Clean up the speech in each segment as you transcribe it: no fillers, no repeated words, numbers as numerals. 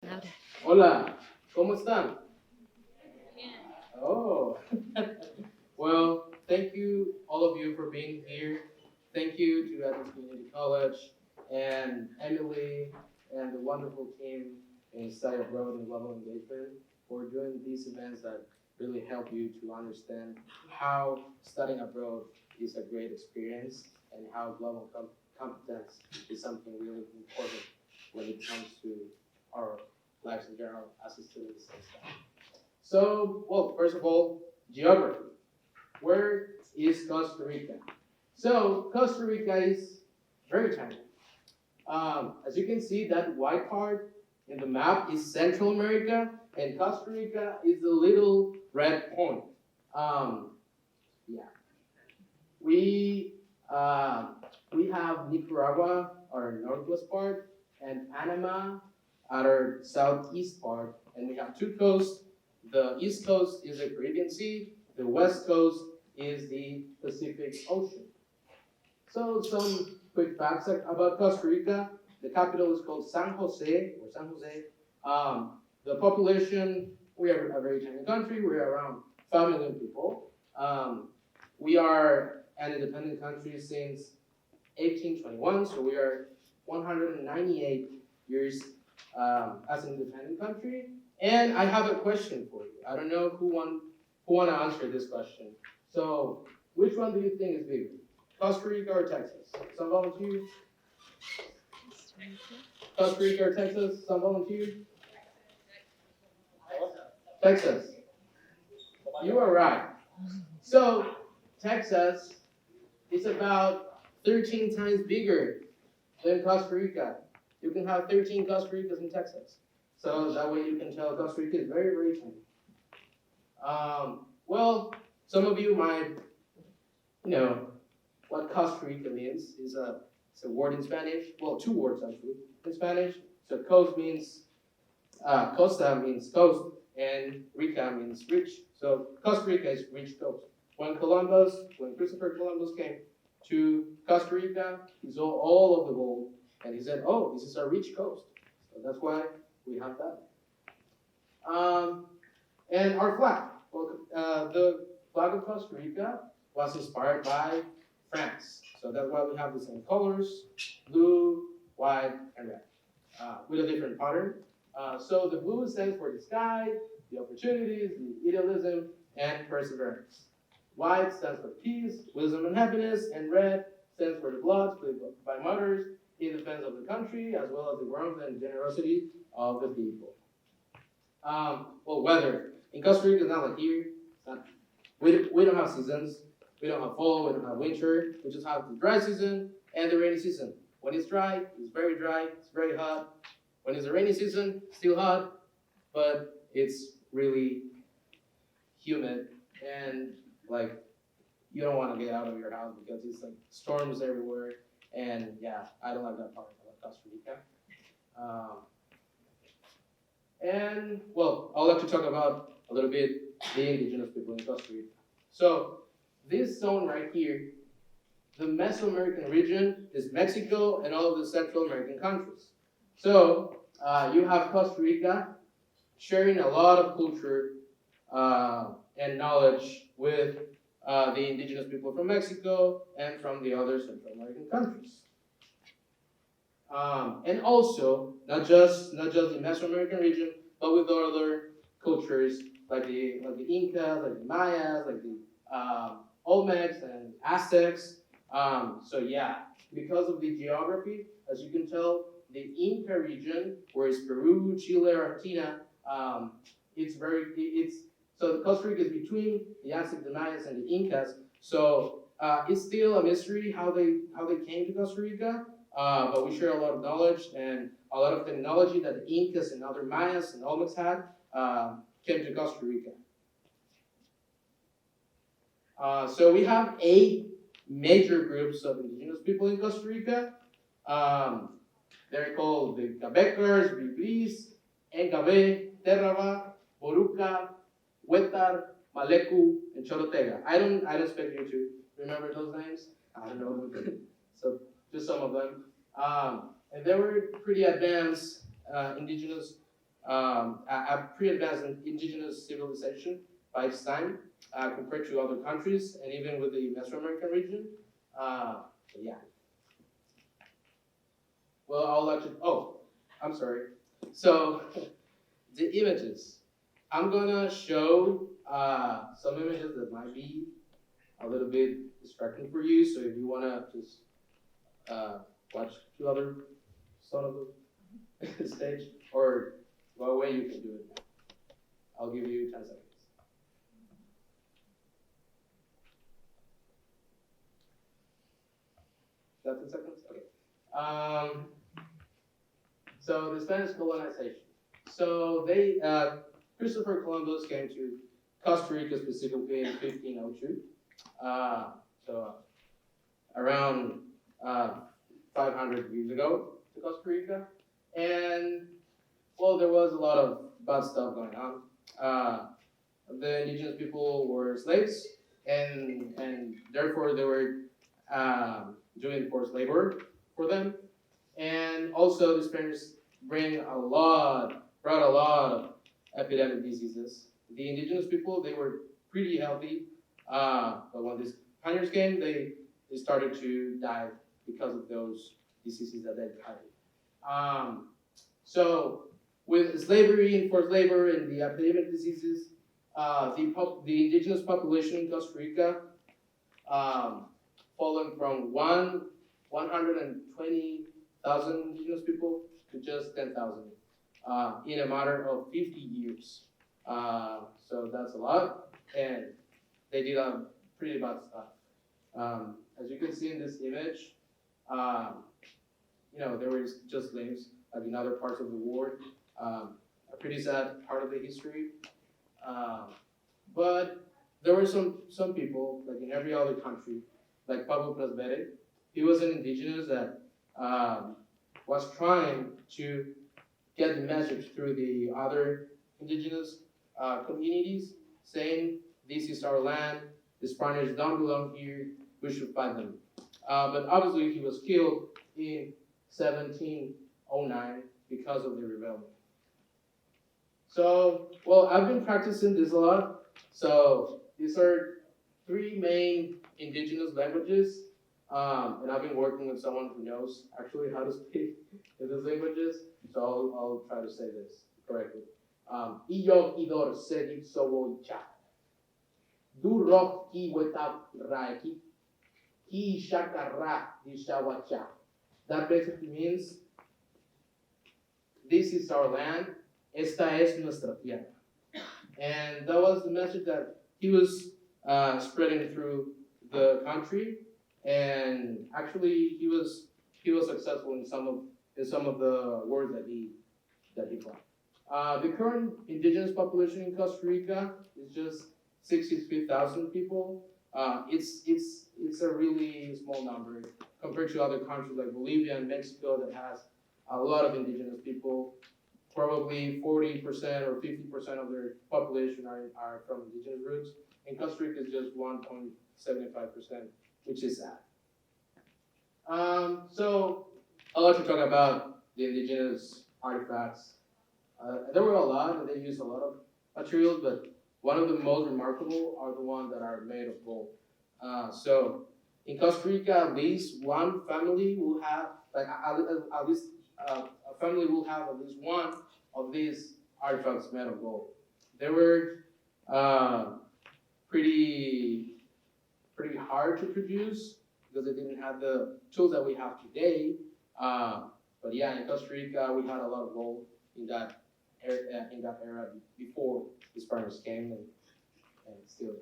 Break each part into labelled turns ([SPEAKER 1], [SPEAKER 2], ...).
[SPEAKER 1] Ahora.
[SPEAKER 2] Hola, ¿cómo están? Oh, well, thank you, all of you, for being here. Thank you to Adams Community College and Emily and the wonderful team in Study Abroad and Global Engagement for doing these events that really help you to understand how studying abroad is a great experience and how global competence is something really important when it comes to our lives in general as students and stuff. So, well, first of all, geography. Where is Costa Rica? So, Costa Rica is very tiny. As you can see, that white part in the map is Central America, and Costa Rica is the little red point. Um, yeah, we uh, we have Nicaragua, our northwest part, and Panama at our southeast part, and we have two coasts. The east coast is the Caribbean Sea. The west coast is the Pacific Ocean. So some quick facts about Costa Rica. The capital is called San Jose or San Jose. The population, we are a very tiny country. We're around 5 million people. We are an independent country since 1821, so we are 198 years as an independent country. And I have a question for you. I don't know who want to answer this question. So, which one do you think is bigger, Costa Rica or Texas? Some volunteers. Costa Rica or Texas? Some volunteers. Texas. You are right. So, Texas is about 13 times bigger than Costa Rica. You can have 13 Costa Ricas in Texas. So that way you can tell Costa Rica is very, very tiny. Well, some of you might know what Costa Rica means. It's a word in Spanish. Well, two words actually in Spanish. So coast means Costa means coast, and Rica means rich. So Costa Rica is rich coast. When Christopher Columbus came to Costa Rica, he saw all of the gold, and he said, "Oh, this is a rich coast." So that's why we have that. And our flag. Well, the flag of Costa Rica was inspired by France. So that's why we have the same colors: blue, white, and red, with a different pattern. So the blue stands for the sky, the opportunities, the idealism, and perseverance. White stands for peace, wisdom, and happiness, and red stands for the blood spilled by mothers in defense of the country, as well as the warmth and generosity of the people. Well, weather. In Costa Rica, it's not like here. We don't have seasons. We don't have fall, we don't have winter. We just have the dry season and the rainy season. When it's dry, it's very hot. When it's the rainy season, still hot, but it's really humid and like you don't want to get out of your house because it's like storms everywhere. And yeah, I don't like that part about Costa Rica. And well, I would like to talk about a little bit the indigenous people in Costa Rica. So this zone right here, the Mesoamerican region, is Mexico and all of the Central American countries. So you have Costa Rica sharing a lot of culture and knowledge with the indigenous people from Mexico and from the other Central American countries. And also, not just the Mesoamerican region, but with other cultures like the Incas, like the Mayas, like the Olmecs and Aztecs. So yeah, because of the geography, as you can tell, the Inca region, where it's Peru, Chile, Argentina, it's so Costa Rica is between the Aztecs, the Mayas, and the Incas. So it's still a mystery how they came to Costa Rica. But we share a lot of knowledge and a lot of technology that the Incas and other Mayas and Olmecs had came to Costa Rica. So we have 8 major groups of indigenous people in Costa Rica. They're called the Cabecars, Biblis, Engabe, Terraba, Boruca, Huetar, Maleku, and Chorotega. I don't expect you to remember those names. I don't know them. So just some of them. And they were pretty advanced indigenous a pre-advanced indigenous civilization by its time, compared to other countries and even with the Mesoamerican region. So yeah. Well, I'll let you. Oh, I'm sorry. So the images. I'm gonna show some images that might be a little bit distracting for you. So if you wanna just watch two other son of the stage or go away, you can do it. I'll give you 10 seconds. Is that 10 seconds? Okay. So the Spanish colonization. So Christopher Columbus came to Costa Rica specifically in 1502. So around 500 years ago to Costa Rica. And well, there was a lot of bad stuff going on. The indigenous people were slaves, and therefore they were doing forced labor for them. And also the Spaniards brought a lot of epidemic diseases. The indigenous people, they were pretty healthy, but when the Spaniards came, they started to die because of those diseases that they carried. So with slavery and forced labor and the epidemic diseases, the indigenous population in Costa Rica fallen from 120,000 indigenous people to just 10,000 in a matter of 50 years. So that's a lot, and they did pretty bad stuff. As you can see in this image, there was just slaves like in other parts of the world. A pretty sad part of the history. But there were some people, like in every other country, like Pablo Plasvere. He was an indigenous that was trying to get the message through the other indigenous communities, saying, this is our land, the Spaniards don't belong here, we should fight them. But obviously he was killed in 1709 because of the rebellion. So, well, I've been practicing this a lot. So these are three main indigenous languages, and I've been working with someone who knows actually how to speak in these languages. So I'll try to say this correctly. Iyo idor sedit sowoicha. Du rock ki wetap raiki. Ki shakara di shawacha. That basically means this is our land. Esta es nuestra tierra. And that was the message that he was spreading through the country. And actually, he was successful in some of the words that he brought. The current indigenous population in Costa Rica is just 63,000 people. It's a really small number compared to other countries like Bolivia and Mexico that has a lot of indigenous people. Probably 40% or 50% of their population are from indigenous roots. And Costa Rica is just 1.75%, which is sad. So I'd like to talk about the indigenous artifacts. There were a lot, and they used a lot of materials, but one of the most remarkable are the ones that are made of gold. So in Costa Rica, at least one family will have, at least a family will have at least one of these artifacts made of gold. They were pretty hard to produce because they didn't have the tools that we have today. But yeah, in Costa Rica, we had a lot of gold in that era before the Spaniards came and still.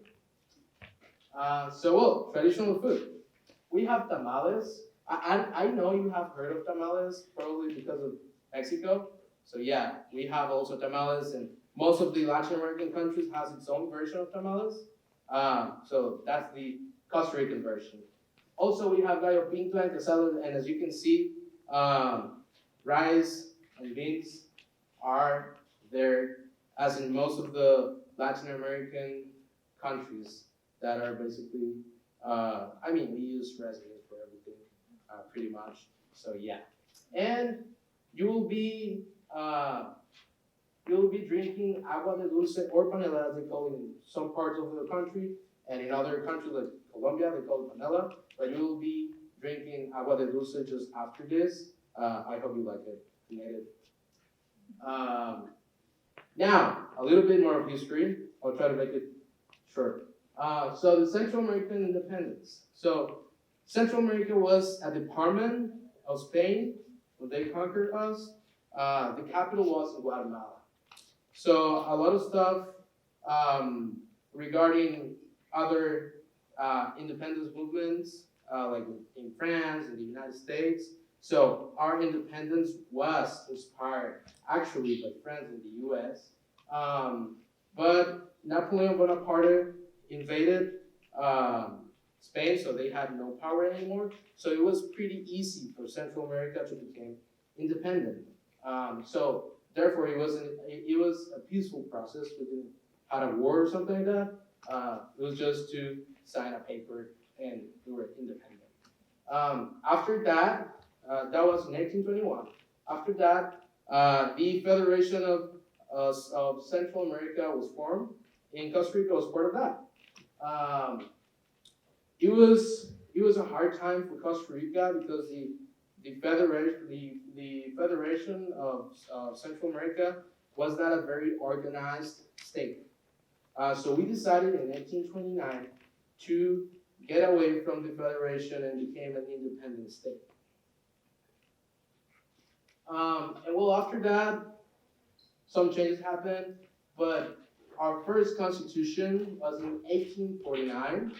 [SPEAKER 2] So, well, traditional food. We have tamales. I know you have heard of tamales, probably because of Mexico. So yeah, we have also tamales, and most of the Latin American countries has its own version of tamales. So that's the Costa Rican version. Also, we have gallo pinto and quesadilla, and as you can see, rice and beans are there, as in most of the Latin American countries that are basically, we use recipes for everything, pretty much. So yeah, and you will be you'll be drinking agua de dulce or panela, as they call it in some parts of the country, and in other countries like Colombia, they call it panela. But you will be drinking agua de dulce just after this. I hope you like it. You made it. Now, a little bit more of history. I'll try to make it short. So the Central American independence. So Central America was a department of Spain when they conquered us. The capital was in Guatemala. So a lot of stuff regarding other independence movements, like in France and the United States. So our independence was inspired actually by France and the U.S. But Napoleon Bonaparte invaded Spain, so they had no power anymore. So it was pretty easy for Central America to become independent. So therefore, it was a peaceful process. We didn't have a war or something like that. It was just to sign a paper and we were independent. After that, that was in 1821. After that, the Federation of Central America was formed, and Costa Rica was part of that. It was a hard time for Costa Rica because the Federation of Central America was not a very organized state. So we decided in 1829 to get away from the Federation and became an independent state. And well, after that, some changes happened, but our first constitution was in 1849.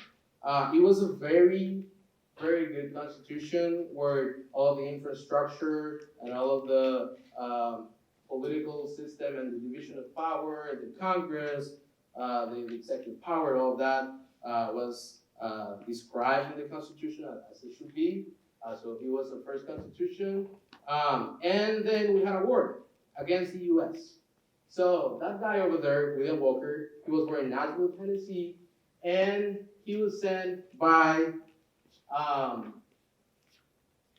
[SPEAKER 2] It was a very, very good constitution where all the infrastructure and all of the political system and the division of power, the Congress, the executive power, all of that was described in the Constitution as it should be. So it was the first constitution. And then we had a war against the U.S. So that guy over there, William Walker, he was born in Nashville, Tennessee, and he was sent by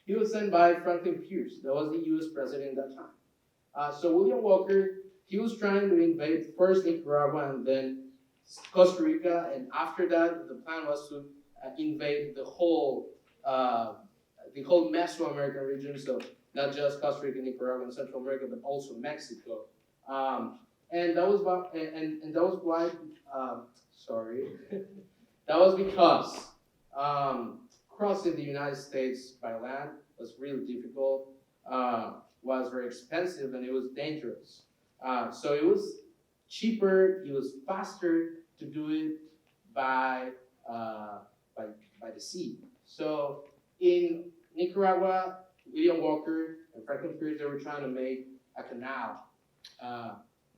[SPEAKER 2] Franklin Pierce. That was the U.S. president at that time. So William Walker, he was trying to invade first Nicaragua and then Costa Rica, and after that, the plan was to invade the whole Mesoamerican region. So not just Costa Rica, Nicaragua, and Central America, but also Mexico. And that was why. That was because crossing the United States by land was really difficult, was very expensive, and it was dangerous. So it was cheaper, it was faster to do it by the sea. So in Nicaragua, William Walker and Franklin Pierce, they were trying to make a canal.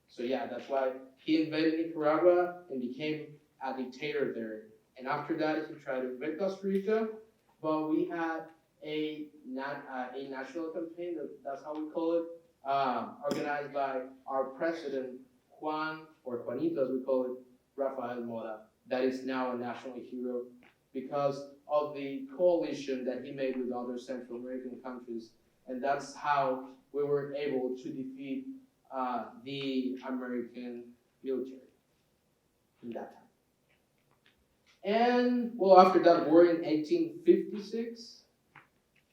[SPEAKER 2] So yeah, that's why he invaded Nicaragua and became a dictator there. And after that, he tried to invade Costa Rica, but we had a national campaign, that's how we call it, organized by our president, Juan, or Juanito as we call it, Rafael Mora, that is now a national hero because of the coalition that he made with other Central American countries. And that's how we were able to defeat the American military in that time. And, well, after that war in 1856,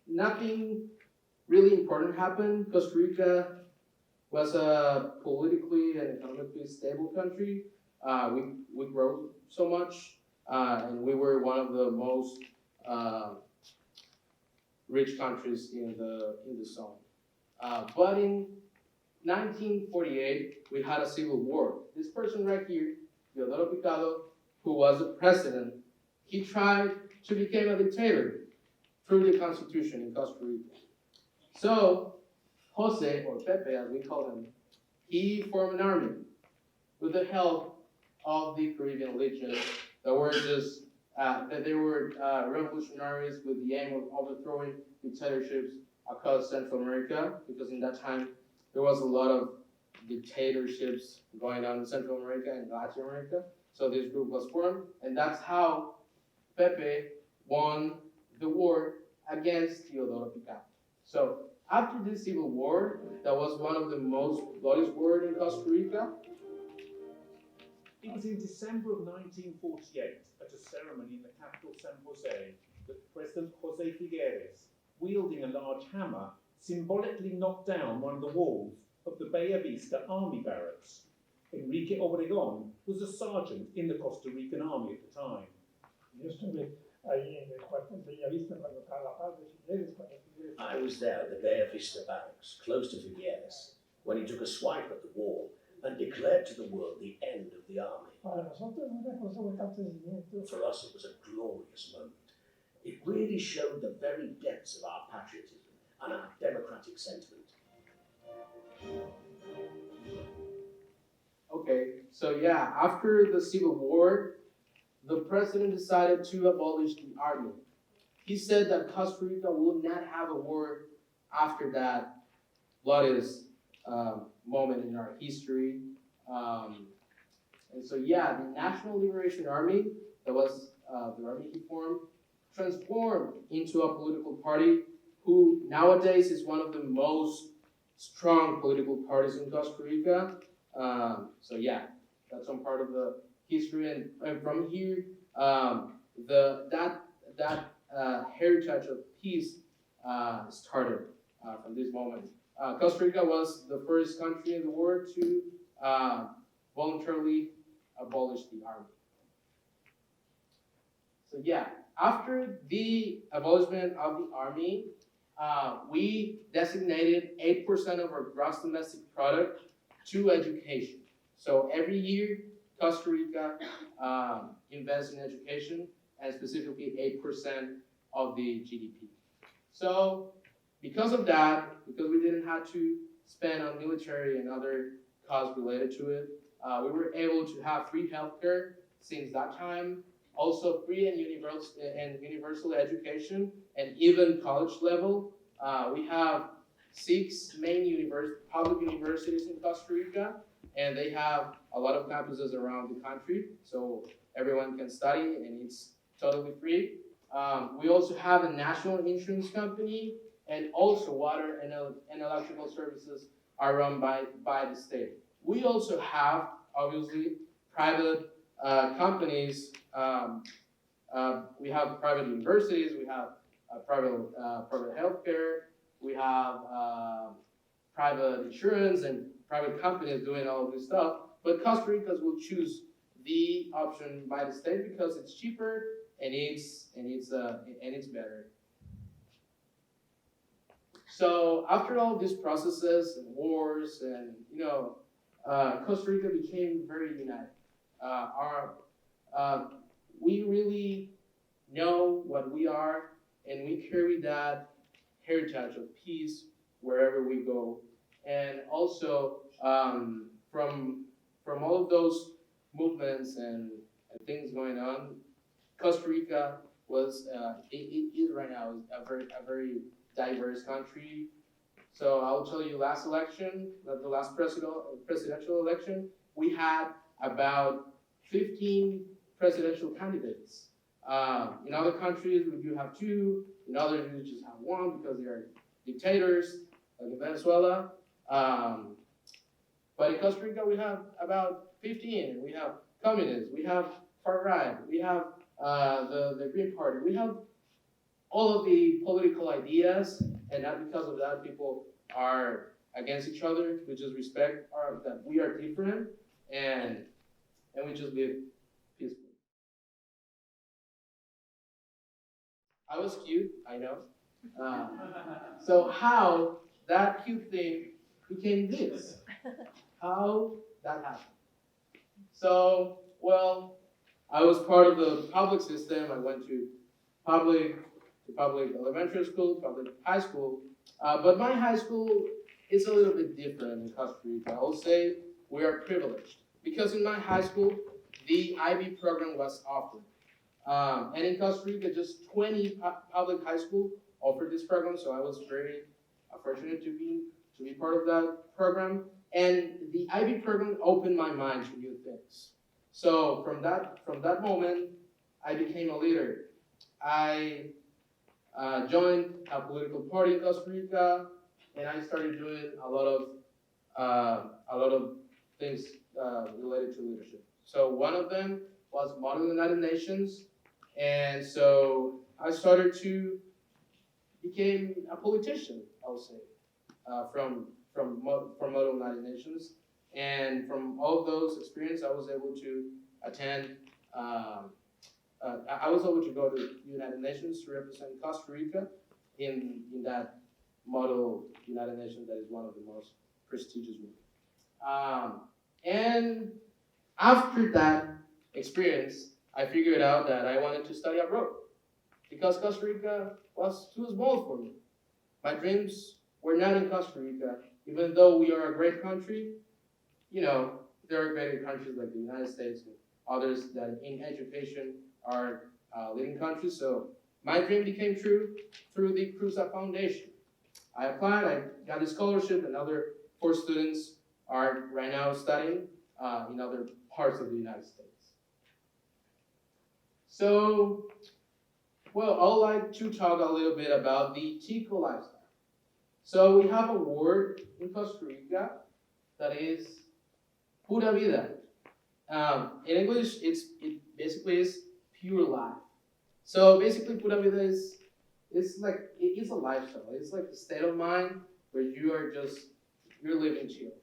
[SPEAKER 2] nothing really important happened. Costa Rica was a politically and economically stable country. We grew so much, and we were one of the most rich countries in the zone. But in 1948, we had a civil war. This person right here, Teodoro Picado, who was the president, he tried to become a dictator through the Constitution in Costa Rica. So, Jose, or Pepe as we call him, he formed an army with the help of the Caribbean Legion that were just, that they were revolutionaries with the aim of overthrowing dictatorships across Central America, because in that time there was a lot of dictatorships going on in Central America and Latin America. So this group was formed, and that's how Pepe won the war against Teodoro Picado. So After this civil war, that was one of the most bloodiest wars in Costa Rica.
[SPEAKER 1] It was in December of 1948, at a ceremony in the capital San Jose, that President José Figueres, wielding a large hammer, symbolically knocked down one of the walls of the Bella Vista army barracks. Enrique Obregón was a sergeant in the Costa Rican army at the time.
[SPEAKER 3] Yo estuve ahí en el cuartel de Bellavista cuando estaba la paz de Figueres, cuando Figueres.
[SPEAKER 4] I was there at the Bella Vista barracks, close to Figueres, when he took a swipe at the wall and declared to the world the end of the army.
[SPEAKER 3] Para nosotros una cosa fue acontecimiento.
[SPEAKER 4] For us, it was a glorious moment. It really showed the very depths of our patriotism and our democratic sentiment.
[SPEAKER 2] Okay, so yeah, after the Civil War, the president decided to abolish the army. He said that Costa Rica will not have a war after that bloodiest moment in our history. And so yeah, the National Liberation Army, that was the army he formed, transformed into a political party who nowadays is one of the most strong political parties in Costa Rica. So yeah, that's some part of the history, and from here, that heritage of peace started from this moment. Costa Rica was the first country in the world to voluntarily abolish the army. So yeah, after the abolishment of the army, we designated 8% of our gross domestic product to education. So every year, Costa Rica invests in education, and specifically 8% of the GDP. So because of that, because we didn't have to spend on military and other costs related to it, we were able to have free healthcare since that time, also free and universal education, and even college level. We have 6 main public universities in Costa Rica, and they have a lot of campuses around the country, so everyone can study, and it's totally free. We also have a national insurance company, and also water and electrical services are run by the state. We also have, obviously, private companies. We have private universities, we have private healthcare, we have private insurance and private companies doing all of this stuff. But Costa Ricans will choose the option by the state because it's cheaper and it's better. So after all these processes and wars and Costa Rica became very united. We really know what we are, and we carry that heritage of peace wherever we go. And also from all of those movements and things going on, Costa Rica it is right now a very diverse country. So I'll tell you, last election, the last presidential election, we had about 15 presidential candidates. In other countries, you have 2. In others, you just have 1 because they are dictators, like in Venezuela. But in Costa Rica, we have about 15. We have communists, we have far right, we have the Green Party, we have all of the political ideas, and not because of that people are against each other. We just respect that we are different, and we just live peacefully. I was cute, I know. So how that cute thing became this? How that happened? So, well, I was part of the public system. I went to public elementary school, public high school. But my high school is a little bit different in Costa Rica. I will say we are privileged because in my high school, the IB program was offered. And in Costa Rica, just 20 public high schools offered this program, so I was very fortunate to be part of that program. And the IB program opened my mind to new things. So from that moment, I became a leader. I joined a political party in Costa Rica. and I started doing a lot of things related to leadership. So one of them was Model United Nations, and so I started to became a politician, I would say, from Model United Nations, and from all of those experiences, I was able to attend. I was able to go to the United Nations to represent Costa Rica in that Model United Nations that is one of the most prestigious ones. And after that experience, I figured out that I wanted to study abroad because Costa Rica was too small for me. My dreams were not in Costa Rica, even though we are a great country. You know, there are greater countries like the United States and others that in education are leading countries. So my dream became true through the Cruza Foundation. I applied, I got a scholarship, and other 4 students are right now studying in other parts of the United States. So, well, I would like to talk a little bit about the Tico lifestyle. So we have a word in Costa Rica that is pura vida. In English, it basically is pure life. So basically, pura vida is a lifestyle. It's like a state of mind where you're living chill.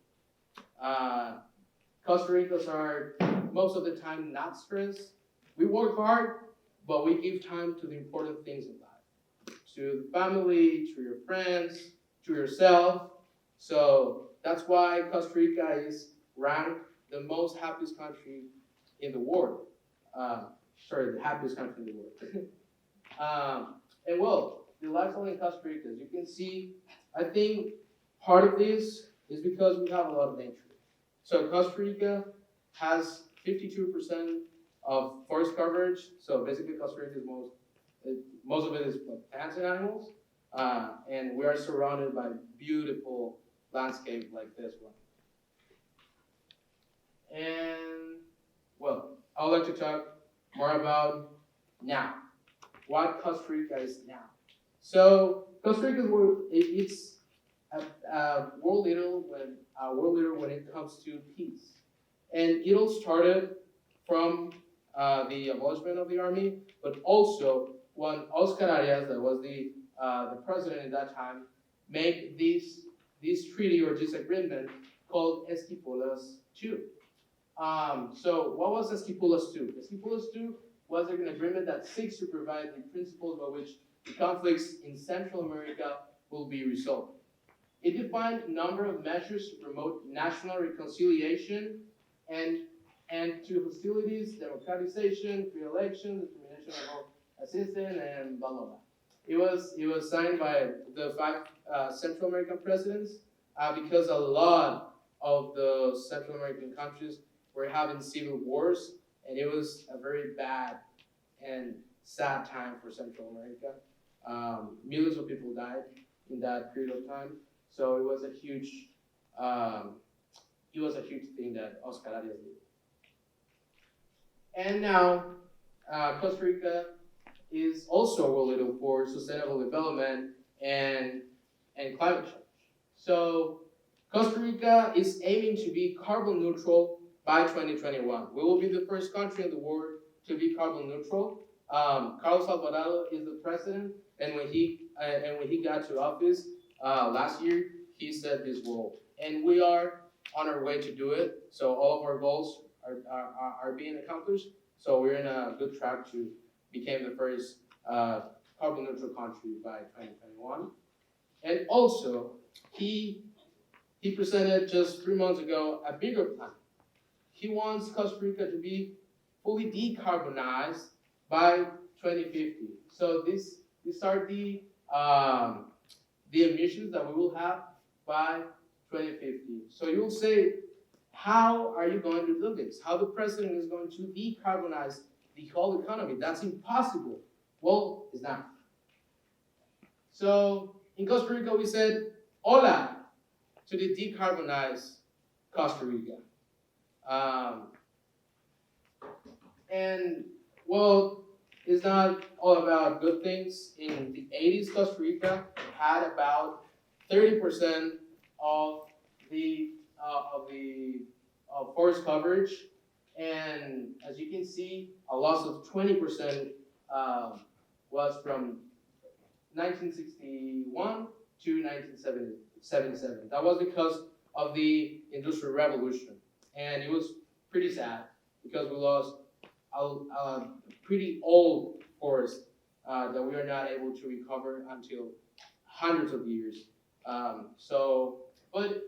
[SPEAKER 2] Costa Ricans are most of the time not stressed. We work hard, but we give time to the important things in life, to the family, to your friends, to yourself. So that's why Costa Rica is ranked the most happiest country in the world. The happiest country in the world. And well, the lifestyle in Costa Rica, as you can see, I think part of this is because we have a lot of nature. So Costa Rica has 52% of forest coverage. So basically, Costa Rica is most of it is plants and animals, and we are surrounded by beautiful landscape like this one. And well, I would like to talk more about now. What Costa Rica is now. So Costa Rica it's a world leader when it comes to peace, and it all started from the abolishment of the army, but also when Oscar Arias, that was the president at that time, made this treaty or this agreement called Esquipulas II. So what was Esquipulas II? Esquipulas II was an agreement that seeks to provide the principles by which the conflicts in Central America will be resolved. It defined a number of measures to promote national reconciliation and to hostilities, democratization, free elections, determination of all assistance, and blah, blah, blah. It was signed by the 5 Central American presidents because a lot of the Central American countries were having civil wars, and it was a very bad and sad time for Central America. Millions of people died in that period of time, so it was a huge thing that Oscar Arias did. And now, Costa Rica is also a world leader for sustainable development and climate change. So Costa Rica is aiming to be carbon neutral by 2021. We will be the first country in the world to be carbon neutral. Carlos Salvador is the president, and when he got to office last year, he set this goal, and we are on our way to do it. So all of our goals are being accomplished. So we're in a good track to become the first carbon neutral country by 2021. And also, he presented just 3 months ago a bigger plan. He wants Costa Rica to be fully decarbonized by 2050. So these are the emissions that we will have by 2050. So you'll say, how are you going to do this? How the president is going to decarbonize the whole economy? That's impossible. Well, it's not. So in Costa Rica, we said, hola to the decarbonized Costa Rica. And well, it's not all about good things. In the 80s, Costa Rica had about 30% of the forest coverage, and as you can see, a loss of 20% was from 1961 to 1977. That was because of the Industrial Revolution, and it was pretty sad because we lost a pretty old forest that we are not able to recover until hundreds of years. But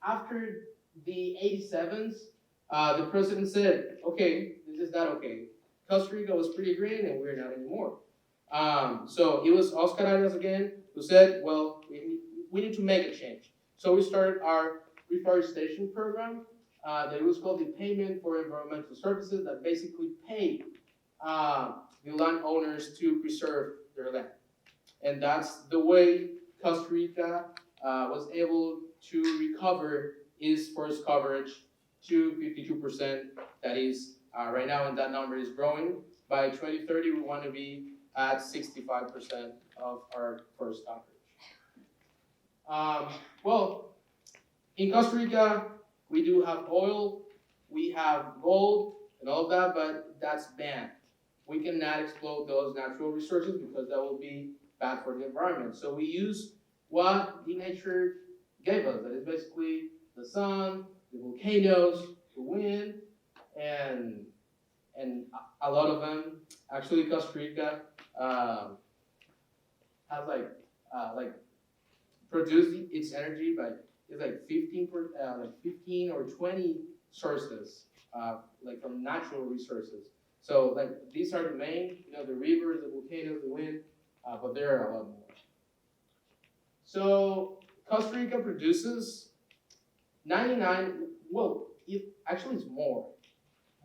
[SPEAKER 2] after the 87s, the president said, okay, this is not okay. Costa Rica was pretty green and we're not anymore. So it was Oscar Arias again who said, well, we need to make a change. So we started our reforestation program that was called the Payment for Environmental Services, that basically paid the landowners to preserve their land. And that's the way Costa Rica was able to recover its forest coverage to 52%. That is right now, and that number is growing. By 2030, we want to be at 65% of our forest coverage. Well, in Costa Rica, we do have oil, we have gold, and all of that, but that's banned. We cannot exploit those natural resources because that will be bad for the environment. So we use what the nature gave us. That is basically the sun, the volcanoes, the wind, and a lot of them. Actually, Costa Rica has like produced its energy by it's like 15 or 20 sources, like from natural resources. So like these are the main, the rivers, the volcanoes, the wind, but there are a lot more. So Costa Rica produces 99, well, actually it's more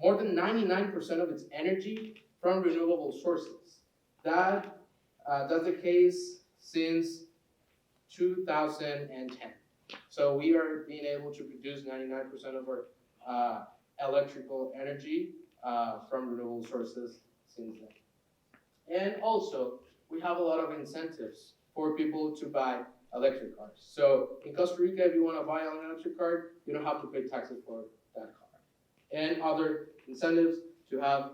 [SPEAKER 2] than 99% of its energy from renewable sources. That's the case since 2010. So we are being able to produce 99% of our electrical energy from renewable sources since then. And also, we have a lot of incentives for people to buy electric cars. So in Costa Rica, if you want to buy an electric car, you don't have to pay taxes for that car. And other incentives to have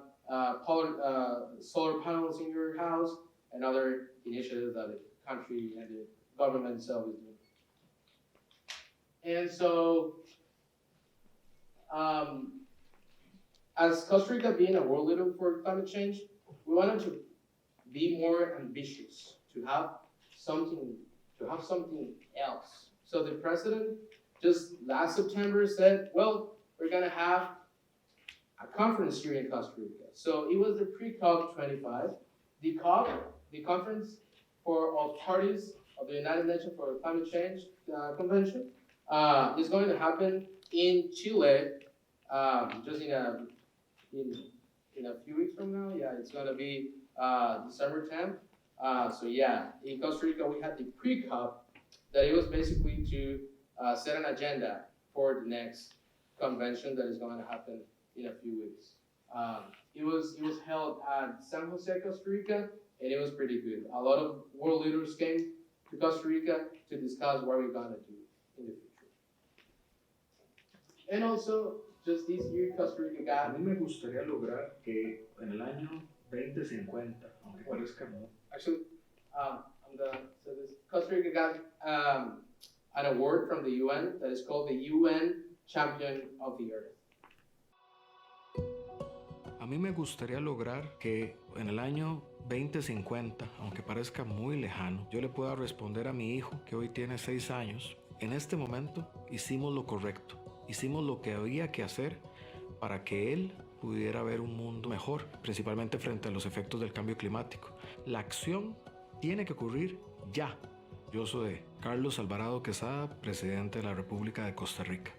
[SPEAKER 2] solar panels in your house and other initiatives that the country and the government itself is doing. And so, as Costa Rica being a world leader for climate change, we wanted to be more ambitious, to have something else. So the president just last September said, well, we're gonna have a conference here in Costa Rica. So it was the pre-COP 25. The conference of parties of the United Nations for Climate Change Convention is going to happen in Chile just in a few weeks from now. Yeah, it's going to be December 10th. So yeah, in Costa Rica we had the pre-COP that it was basically to set an agenda for the next convention that is going to happen in a few weeks. It was held at San Jose, Costa Rica, and it was pretty good. A lot of world leaders came to Costa Rica to discuss what we're going to do in the future. And also, just this year, Costa Rica
[SPEAKER 5] A
[SPEAKER 2] got...
[SPEAKER 5] mí me gustaría lograr que en el año 2050, aunque parezca muy...
[SPEAKER 2] Actually, I'm going to say this. Costa Rica got an award from the UN that is called the UN Champion of the Earth.
[SPEAKER 5] A mí me gustaría lograr que en el año 2050, aunque parezca muy lejano, yo le pueda responder a mi hijo, que hoy tiene 6 años, en este momento hicimos lo correcto, hicimos lo que había que hacer para que él pudiera ver un mundo mejor, principalmente frente a los efectos del cambio climático. La acción tiene que ocurrir ya. Josué Carlos Alvarado Quesada, presidente de la República de Costa Rica.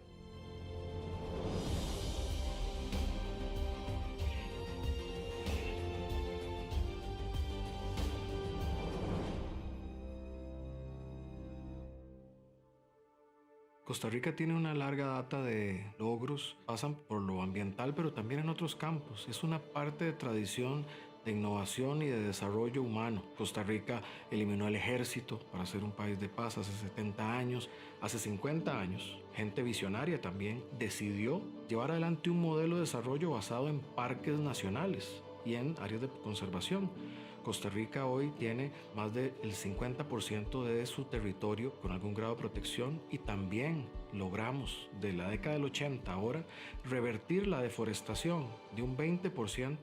[SPEAKER 5] Costa Rica tiene una larga data de logros, pasan por lo ambiental, pero también en otros campos. Es una parte de tradición de innovación y de desarrollo humano. Costa Rica eliminó el ejército para ser un país de paz hace 70 años. Hace 50 años, gente visionaria también decidió llevar adelante un modelo de desarrollo basado en parques nacionales y en áreas de conservación. Costa Rica hoy tiene más del 50% de su territorio con algún grado de protección y también logramos de la década del 80 ahora revertir la deforestación de un 20%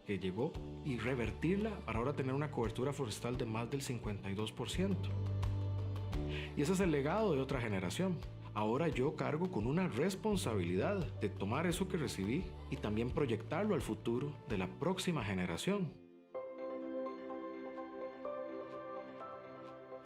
[SPEAKER 5] que llegó y revertirla para ahora tener una cobertura forestal de más del 52%. Y ese es el legado de otra generación. Ahora yo cargo con una responsabilidad de tomar eso que recibí y también proyectarlo al futuro de la próxima generación.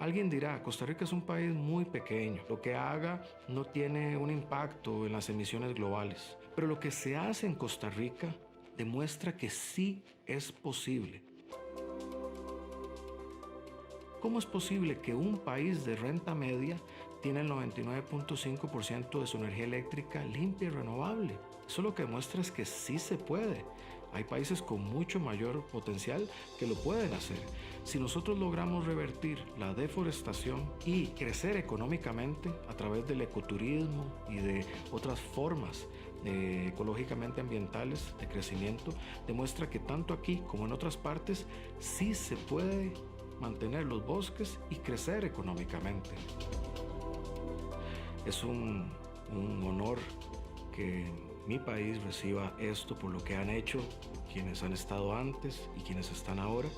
[SPEAKER 5] Alguien dirá, Costa Rica es un país muy pequeño, lo que haga no tiene un impacto en las emisiones globales, pero lo que se hace en Costa Rica demuestra que sí es posible. ¿Cómo es posible que un país de renta media tiene el 99.5% de su energía eléctrica limpia y renovable? Eso lo que demuestra es que sí se puede. Hay países con mucho mayor potencial que lo pueden hacer. Si nosotros logramos revertir la deforestación y crecer económicamente a través del ecoturismo y de otras formas ecológicamente ambientales de crecimiento, demuestra que tanto aquí como en otras partes sí se puede mantener los bosques y crecer económicamente. Es un honor que mi país reciba esto por lo que han hecho quienes han estado antes y quienes están ahora.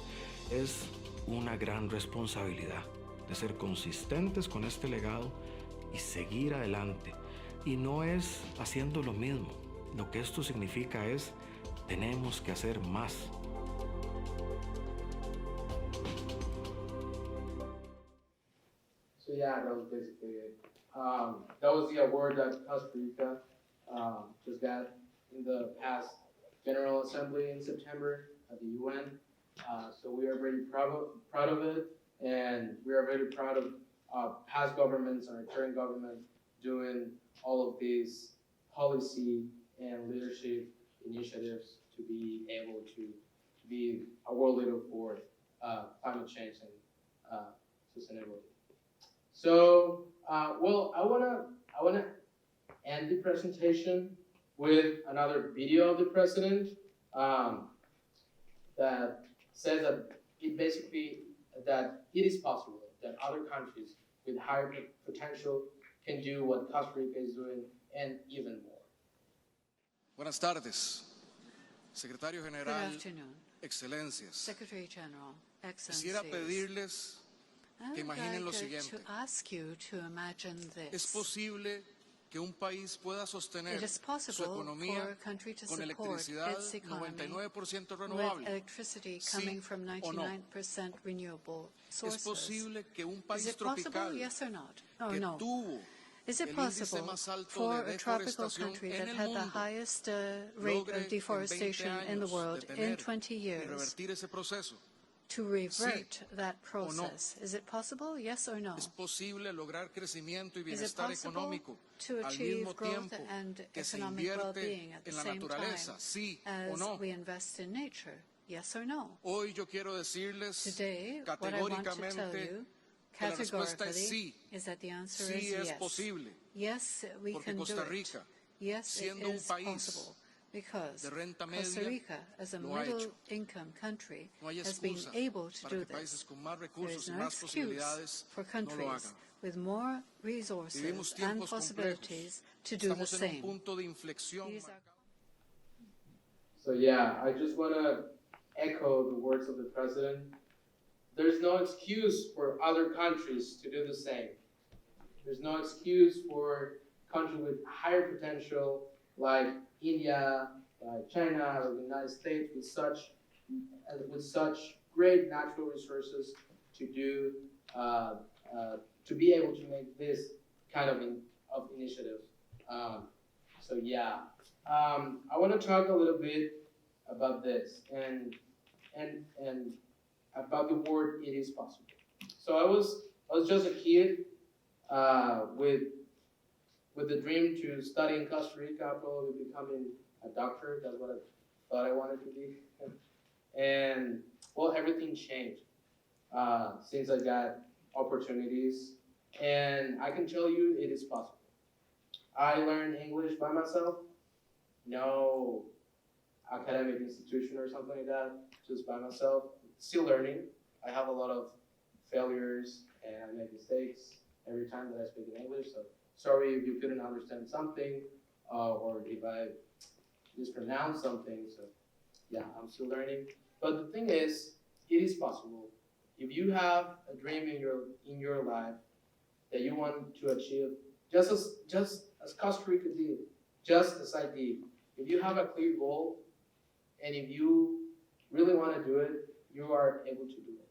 [SPEAKER 5] Es una gran responsabilidad de ser consistentes con este legado y seguir adelante. Y no es haciendo lo mismo. Lo que esto significa es tenemos que hacer más.
[SPEAKER 2] So yeah, that was basically it. That was the award that Costa Rica just got in the past General Assembly in September at the UN. So we are very proud of it, and we are very proud of past governments and our current government doing all of these policy and leadership initiatives to be able to be a world leader for climate change and sustainability. So, well, I wanna end the presentation with another video of the president that says that it is possible that other countries with higher potential can do what Costa Rica is doing and even more.
[SPEAKER 6] Buenas tardes, Secretario
[SPEAKER 7] Good
[SPEAKER 6] General,
[SPEAKER 7] afternoon,
[SPEAKER 6] Excelencias.
[SPEAKER 7] Secretary General,
[SPEAKER 6] Quisiera
[SPEAKER 7] Excellencies.
[SPEAKER 6] pedirles
[SPEAKER 7] I
[SPEAKER 6] que
[SPEAKER 7] would
[SPEAKER 6] imaginen lo
[SPEAKER 7] like
[SPEAKER 6] siguiente.
[SPEAKER 7] to ask you to imagine
[SPEAKER 6] Es
[SPEAKER 7] this.
[SPEAKER 6] posible que un país pueda sostener
[SPEAKER 7] It is
[SPEAKER 6] su
[SPEAKER 7] possible for
[SPEAKER 6] economía
[SPEAKER 7] a country to
[SPEAKER 6] con
[SPEAKER 7] support
[SPEAKER 6] electricidad
[SPEAKER 7] its economy
[SPEAKER 6] 99%
[SPEAKER 7] with
[SPEAKER 6] renovable.
[SPEAKER 7] electricity
[SPEAKER 6] ¿Sí
[SPEAKER 7] coming from
[SPEAKER 6] o no?
[SPEAKER 7] 99% renewable
[SPEAKER 6] Es
[SPEAKER 7] sources.
[SPEAKER 6] posible que un
[SPEAKER 7] Is
[SPEAKER 6] país
[SPEAKER 7] it possible?
[SPEAKER 6] tropical
[SPEAKER 7] Yes or not? Oh,
[SPEAKER 6] que
[SPEAKER 7] no.
[SPEAKER 6] tuvo
[SPEAKER 7] Is it
[SPEAKER 6] el índice
[SPEAKER 7] possible
[SPEAKER 6] más alto
[SPEAKER 7] for
[SPEAKER 6] de
[SPEAKER 7] a tropical
[SPEAKER 6] deforestación
[SPEAKER 7] country
[SPEAKER 6] en
[SPEAKER 7] that
[SPEAKER 6] el
[SPEAKER 7] had the
[SPEAKER 6] mundo
[SPEAKER 7] highest rate
[SPEAKER 6] logre
[SPEAKER 7] of
[SPEAKER 6] en 20
[SPEAKER 7] deforestation in the
[SPEAKER 6] años
[SPEAKER 7] world in
[SPEAKER 6] detener
[SPEAKER 7] 20
[SPEAKER 6] y
[SPEAKER 7] years
[SPEAKER 6] revertir ese proceso?
[SPEAKER 7] to revert that
[SPEAKER 6] o no?
[SPEAKER 7] process? Is it possible? Yes or no?
[SPEAKER 6] Es posible lograr crecimiento y
[SPEAKER 7] Is it
[SPEAKER 6] bienestar
[SPEAKER 7] possible
[SPEAKER 6] económico
[SPEAKER 7] to
[SPEAKER 6] al
[SPEAKER 7] achieve
[SPEAKER 6] mismo
[SPEAKER 7] growth
[SPEAKER 6] tiempo
[SPEAKER 7] and
[SPEAKER 6] que se
[SPEAKER 7] economic
[SPEAKER 6] invierte
[SPEAKER 7] well-being at the
[SPEAKER 6] en la
[SPEAKER 7] same time
[SPEAKER 6] naturaleza? ¿Sí o
[SPEAKER 7] as
[SPEAKER 6] no?
[SPEAKER 7] we invest in nature? Yes or no?
[SPEAKER 6] Hoy yo quiero decirles
[SPEAKER 7] Today, what I want to tell
[SPEAKER 6] categóricamente
[SPEAKER 7] you
[SPEAKER 6] que la respuesta es
[SPEAKER 7] categorically
[SPEAKER 6] sí.
[SPEAKER 7] is that the answer
[SPEAKER 6] Sí
[SPEAKER 7] is
[SPEAKER 6] es
[SPEAKER 7] yes.
[SPEAKER 6] posible,
[SPEAKER 7] Yes, we
[SPEAKER 6] porque
[SPEAKER 7] can
[SPEAKER 6] Costa
[SPEAKER 7] do
[SPEAKER 6] Rica,
[SPEAKER 7] it. Yes, it
[SPEAKER 6] siendo un
[SPEAKER 7] is
[SPEAKER 6] país
[SPEAKER 7] possible because
[SPEAKER 6] de renta
[SPEAKER 7] Costa
[SPEAKER 6] media,
[SPEAKER 7] Rica, as a
[SPEAKER 6] lo ha hecho.
[SPEAKER 7] middle-income country,
[SPEAKER 6] No hay
[SPEAKER 7] has been
[SPEAKER 6] excusa
[SPEAKER 7] able to
[SPEAKER 6] para
[SPEAKER 7] do
[SPEAKER 6] que países
[SPEAKER 7] this.
[SPEAKER 6] con más
[SPEAKER 7] There
[SPEAKER 6] recursos
[SPEAKER 7] is
[SPEAKER 6] y
[SPEAKER 7] no
[SPEAKER 6] más
[SPEAKER 7] excuse
[SPEAKER 6] posibilidades
[SPEAKER 7] for
[SPEAKER 6] no lo
[SPEAKER 7] countries
[SPEAKER 6] hagan.
[SPEAKER 7] with more
[SPEAKER 6] Vivimos
[SPEAKER 7] resources and
[SPEAKER 6] tiempos
[SPEAKER 7] possibilities
[SPEAKER 6] complejos.
[SPEAKER 7] to do the
[SPEAKER 6] Estamos en un
[SPEAKER 7] same.
[SPEAKER 6] punto de inflexión.
[SPEAKER 7] These are
[SPEAKER 2] So yeah, I just want to echo the words of the president. There's no excuse for other countries to do the same. There's no excuse for countries with higher potential like India, like China, or the United States with such great natural resources to do to be able to make this kind of initiative. So yeah, I want to talk a little bit about this and about the word "it is possible." So I was just a kid with the dream to study in Costa Rica, probably becoming a doctor. That's what I thought I wanted to be. And well, everything changed since I got opportunities, and I can tell you it is possible. I learned English by myself, no academic institution or something like that, just by myself. Still learning. I have a lot of failures and I make mistakes every time that I speak in English. So sorry if you couldn't understand something or if I mispronounced something. So yeah, I'm still learning. But the thing is, it is possible. If you have a dream in your life that you want to achieve, just as Costa Rica did, just as I did. If you have a clear goal, and if you really want to do it, you are able to do it.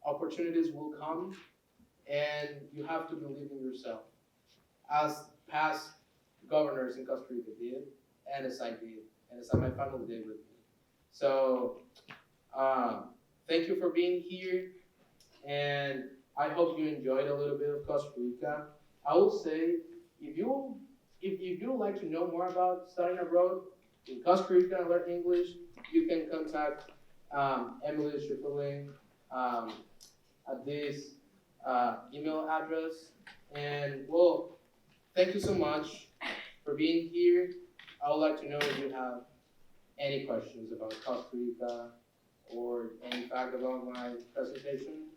[SPEAKER 2] Opportunities will come, and you have to believe in yourself, as past governors in Costa Rica did, and as I did, and as my family did with me. So, thank you for being here, and I hope you enjoyed a little bit of Costa Rica. I will say, if you would like to know more about studying abroad in Costa Rica and learn English, you can contact Emily Schifferling at this email address. And well, thank you so much for being here. I would like to know if you have any questions about Costa Rica or any fact about my presentation.